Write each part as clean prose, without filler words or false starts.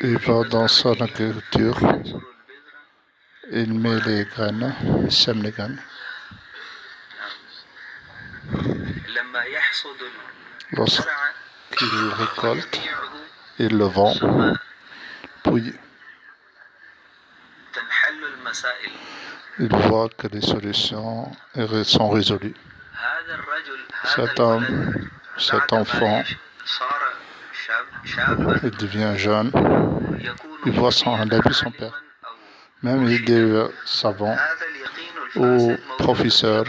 Il va dans son agriculture, il met les graines, il sème les graines. Lorsqu'il récolte, il le vend, puis il voit que les solutions sont résolues. Cet homme, cet enfant, il devient jeune, il voit il a vu son père. Même il est savant ou professeur,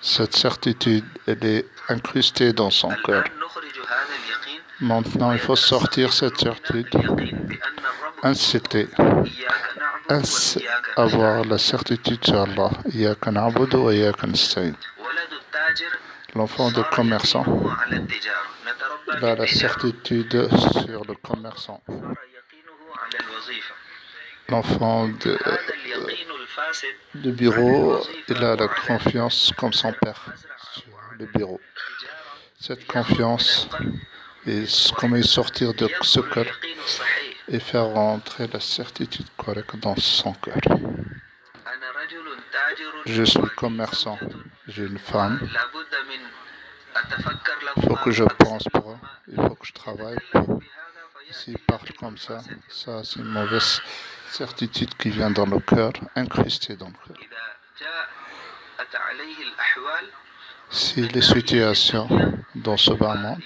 cette certitude, elle est incrustée dans son cœur. Maintenant, il faut sortir cette certitude, inciter, avoir la certitude sur Allah. Iyyaka na'budu wa iyyaka nasta'in. L'enfant de commerçant, il a la certitude sur le commerçant. L'enfant de bureau, il a la confiance comme son père sur le bureau. Cette confiance, et comment sortir de ce cœur et faire rentrer la certitude correcte dans son cœur. Je suis commerçant, j'ai une femme, il faut que je pense pour eux, il faut que je travaille pour. S'il parle comme ça, c'est une mauvaise certitude qui vient dans le cœur, incrustée dans le cœur. Si les situations dans ce bas monde,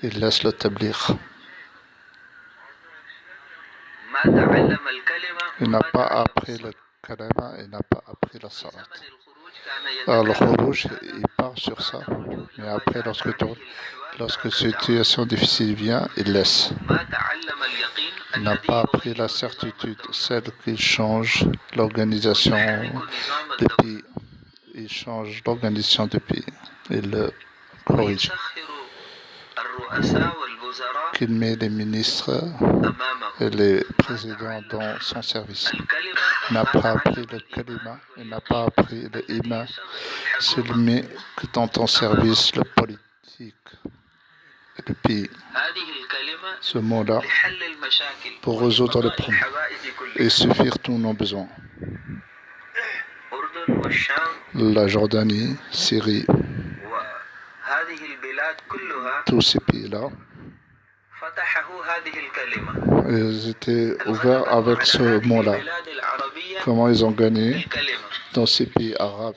il laisse le tablir. Il n'a pas appris le kalima, il n'a pas appris la salat. Alors le khuruj, il part sur ça, mais après lorsque situation difficile vient, il laisse. Il n'a pas appris la certitude, celle qui change l'organisation du pays. Il change l'organisation du pays. Il le corrige. Qu'il met les ministres et les présidents dans son service. Il n'a pas appris le kalima, il n'a pas appris le iman. C'est le met que dans ton service, le politique et le pays. Ce mot-là, pour résoudre les problèmes et suffire tous nos besoins. La Jordanie, Syrie, tous ces pays-là, ils étaient ouverts avec ce mot-là. Comment ils ont gagné dans ces pays arabes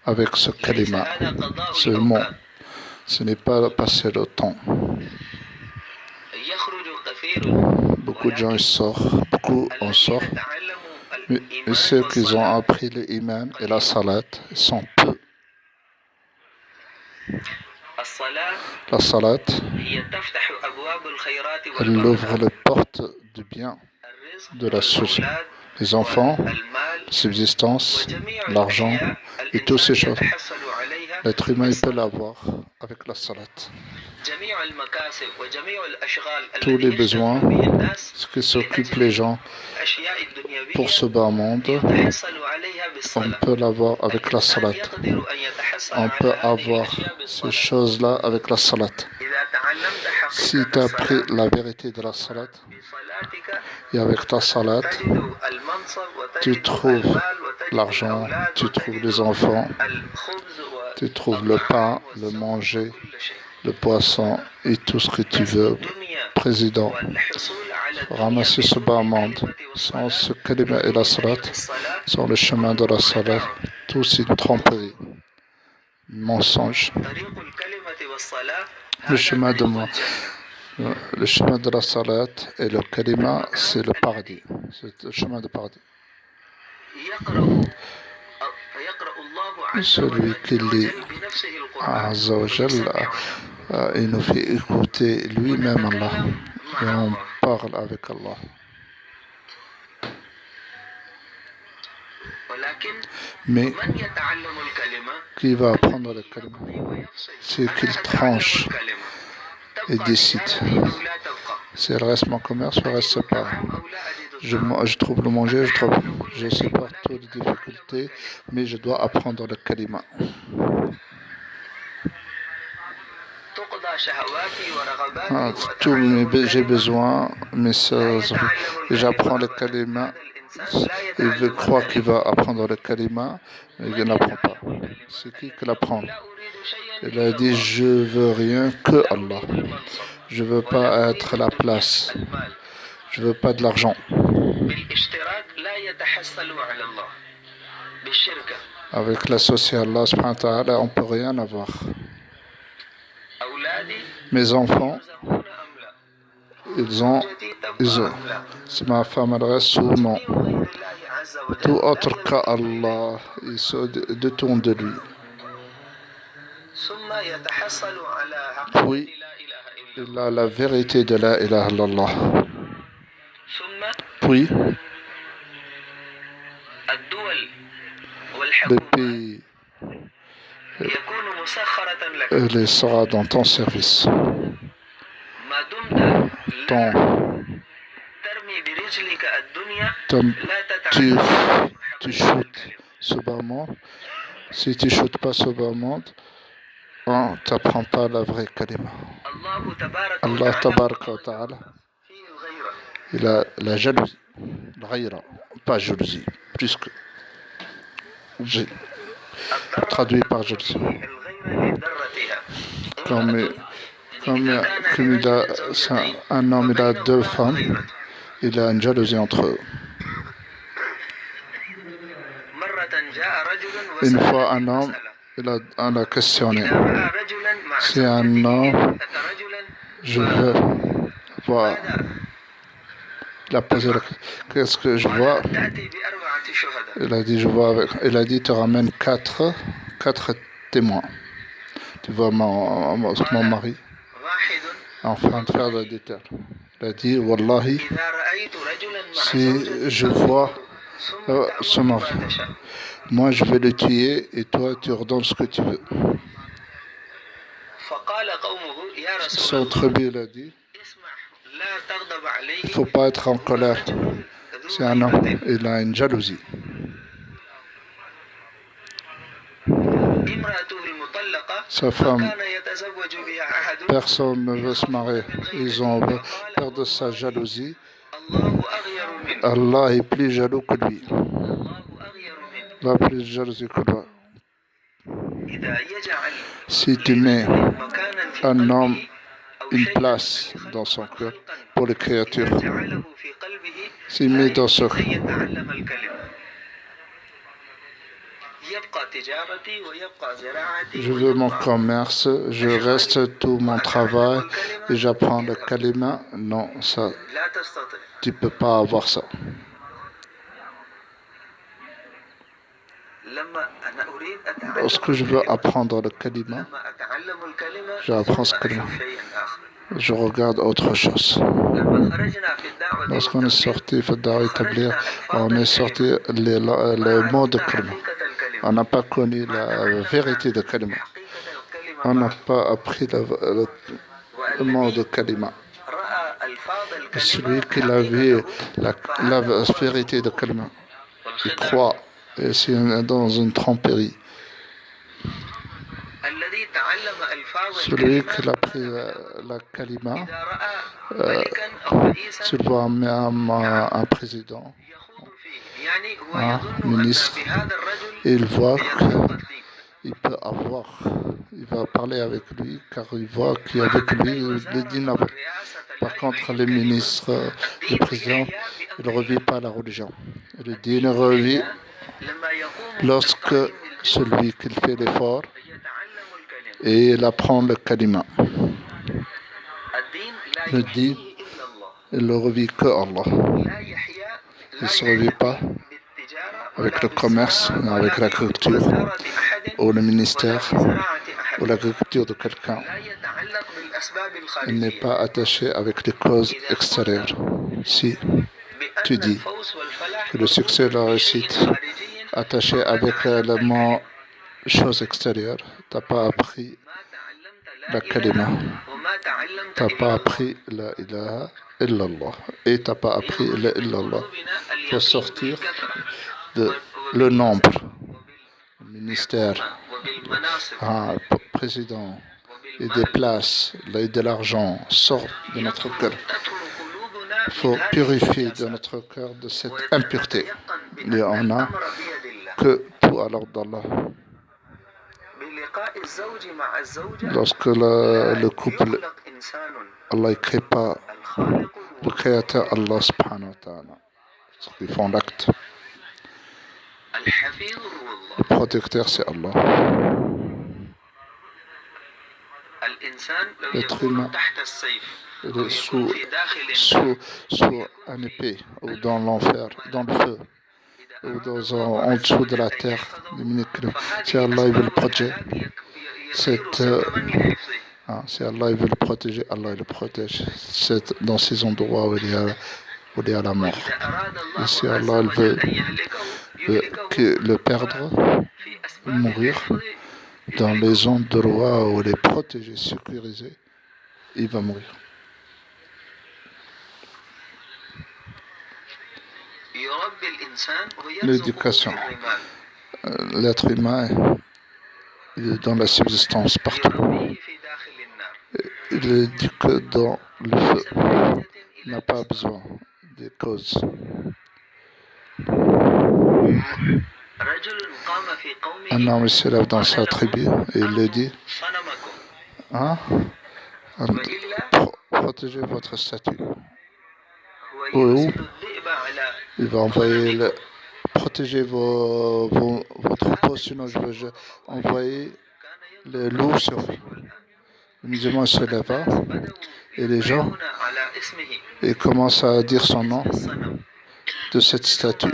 avec ce kalima, ce mot. Ce n'est pas passer le temps. Beaucoup de gens beaucoup en sortent, mais ceux qui ont appris le iman et la salat sont peu. La salat, elle ouvre les portes du bien, de la source. Les enfants, la subsistance, l'argent et toutes ces choses. L'être humain il peut l'avoir avec la salat. Tous les besoins, ce qui s'occupe les gens pour ce bas monde, on peut l'avoir avec la salat. On peut avoir ces choses-là avec la salat. Si tu as appris la vérité de la salat, et avec ta salat, tu trouves l'argent, tu trouves les enfants, tu trouves le pain, le manger, le poisson et tout ce que tu veux. Président, ramasser ce bas monde sans ce kalima et la salat, sur le chemin de la salat, tout c'est une tromperie, mensonge. Le chemin de la salat et le kalima, c'est le paradis, c'est le chemin de paradis. Celui qui lit Azza wa Jalla, il nous fait écouter lui-même Allah et on parle avec Allah. Mais qui va apprendre le kalima, c'est qu'il tranche et décide. Si elle reste mon commerce, elle ne reste pas. Je trouve le manger, je sais pas toutes les difficultés, mais je dois apprendre le kalima. J'ai besoin, mes sœurs, et j'apprends le kalima. Il croit qu'il va apprendre le kalima, mais il n'apprend pas. C'est qui l'apprend? Il a dit, je veux rien que Allah. Je veux pas être la place. Je veux pas de l'argent. Avec l'associé à Allah, on ne peut rien avoir. Mes enfants, ils ont si ma femme elle reste ou non. Tout autre qu'Allah, ils se détournent de lui. Puis, il a la vérité de la ilaha illallah. Puis, le pays il sera dans ton service. Tu shootes ce bas monde. Si tu ne shootes pas ce bas monde, on ne t'apprend pas la vraie kalima. Allah tabaraka wa ta'ala, il a la jalousie, la ghayra, pas jalousie, plus que traduit par jalousie. Comme il a, un homme il a deux femmes, il a une jalousie entre eux. Une fois un homme, on a questionné. C'est un homme, je veux voir. Il a posé la question, qu'est-ce que je vois? Il a dit, je vois avec. Il a dit, tu ramènes quatre témoins. Tu vois mon mari en train de faire le détail. Il a dit, Wallahi, si je vois ce mari, moi je vais le tuer et toi tu ordonnes ce que tu veux. Son tribu, il a dit, il ne faut pas être en colère. C'est un homme, il a une jalousie. Sa femme, personne ne veut se marier. Ils ont peur de sa jalousie. Allah est plus jaloux que lui. Allah est plus jaloux que lui. Si tu mets un homme une place dans son cœur pour les créatures, s'il met dans ce je veux mon commerce, je reste tout mon travail et j'apprends le kalima. Non, ça, tu ne peux pas avoir ça. Lorsque je veux apprendre le kalima, j'apprends ce kalima. Je regarde autre chose. Lorsqu'on est sorti, on est sorti les mots de kalima. On n'a pas connu la vérité de kalima. On n'a pas appris le mot de kalima. Celui qui a vu la vérité de kalima, il croit, et c'est dans une tromperie. Celui qui a pris la kalima, s'il voit un président, un ministre, il voit qu'il peut avoir, il va parler avec lui, car il voit qu'avec lui, le dîner. Par contre, les ministres, le président, il ne revit pas la religion. Le dîner revit lorsque celui qui fait l'effort et il apprend le kalima. Le dîner, il ne revit que Allah. Il ne se revit pas avec le commerce, avec l'agriculture, ou le ministère, ou l'agriculture de quelqu'un. Il n'est pas attaché avec les causes extérieures. Si tu dis que le succès et la réussite attaché avec le mot chose extérieure, tu n'as pas appris la kalima, tu n'as pas appris la ilaha illallah et tu n'as pas appris la illallah. Il faut sortir de le nombre, le ministère, le président, et des places et de l'argent sortent de notre cœur. Il faut purifier de notre cœur de cette impureté. Et on n'a que tout à l'ordre d'Allah. Lorsque le couple, Allah ne crée pas le créateur, Allah subhanahu wa ta'ala. Ils font l'acte. Le protecteur, c'est Allah. L'être humain il est sous un épée, ou dans l'enfer, dans le feu, ou en dessous de la terre. Si Allah veut le protéger, si Allah veut le protéger, Allah le protège. C'est dans ces endroits où il est à la mort. Et si Allah veut le perdre, mourir, dans les endroits où il est protégé, sécurisé, il va mourir. L'éducation. L'être humain il est dans la subsistance partout. Il éduque dans le feu. Il n'a pas besoin des causes. Un homme se lève dans sa tribu et il le dit protégez votre statut. Ou il va envoyer protéger vos troupeaux, sinon je vais envoyer le loup sur vous. Le musulman se lèva et les gens ils commencent à dire son nom de cette statue.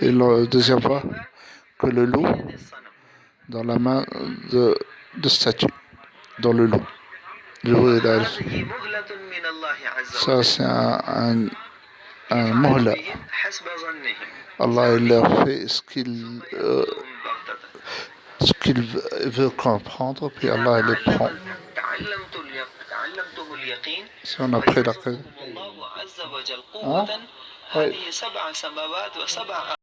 Et la deuxième fois que le loup dans la main de statue, dans le loup. Ça c'est un muhla. Allah il leur fait ce qu'il veut comprendre, puis Allah il les prend. Si on a pris la